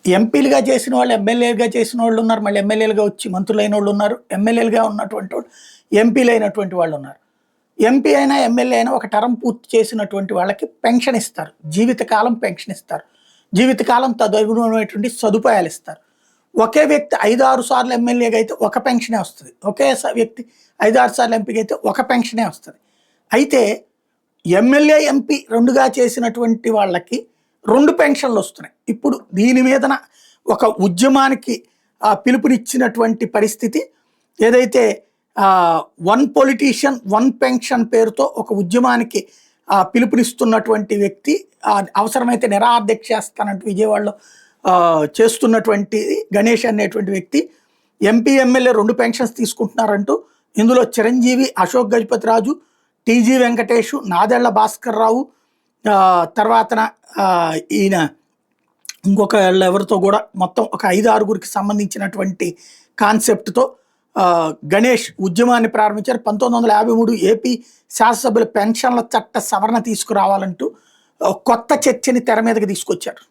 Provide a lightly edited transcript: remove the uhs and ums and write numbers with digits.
ఎంపీలుగా చేసిన వాళ్ళు, ఎమ్మెల్యేలుగా చేసిన వాళ్ళు ఉన్నారు, మళ్ళీ ఎమ్మెల్యేలుగా వచ్చి మంత్రులైన వాళ్ళు ఉన్నారు, ఎమ్మెల్యేలుగా ఉన్నటువంటి వాళ్ళు ఎంపీలు అయినటువంటి వాళ్ళు ఉన్నారు. ఎంపీ అయినా ఎమ్మెల్యే అయినా ఒక టర్మ్ పూర్తి చేసినటువంటి వాళ్ళకి పెన్షన్ ఇస్తారు, జీవితకాలం పెన్షన్ ఇస్తారు, జీవితకాలం తదనుగుణమైనటువంటి సదుపాయాలు ఇస్తారు. ఒకే వ్యక్తి 5-6 సార్లు ఎమ్మెల్యేగా అయితే ఒక పెన్షనే వస్తుంది, ఒకే వ్యక్తి 5-6 సార్లు ఎంపీగా అయితే ఒక పెన్షనే వస్తుంది. అయితే ఎమ్మెల్యే ఎంపీ రెండుగా చేసినటువంటి వాళ్ళకి 2 పెన్షన్లు వస్తున్నాయి. ఇప్పుడు దీని మీదన ఒక ఉద్యమానికి పిలుపునిచ్చినటువంటి పరిస్థితి ఏదైతే వన్ పొలిటీషియన్ వన్ పెన్షన్ పేరుతో ఒక ఉద్యమానికి పిలుపునిస్తున్నటువంటి వ్యక్తి, అవసరమైతే నిరాదీక్ష చేస్తానంటూ విజయవాడలో చేస్తున్నటువంటి గణేష్ అనేటువంటి వ్యక్తి ఎంపీ ఎమ్మెల్యే 2 పెన్షన్స్ తీసుకుంటున్నారంటూ, ఇందులో చిరంజీవి, అశోక్ గజపతి రాజు, టీజీ వెంకటేష్, నాదెళ్ల భాస్కర్ రావు, తర్వాతన ఈయన ఇంకొక ఎవరితో కూడా మొత్తం ఒక 5-6గురికి సంబంధించినటువంటి కాన్సెప్ట్తో గణేష్ ఉద్యమాన్ని ప్రారంభించారు. 1953 ఏపీ శాసనసభ్యుల పెన్షన్ల చట్ట సవరణ తీసుకురావాలంటూ కొత్త చర్చని తెర మీదకి తీసుకొచ్చారు.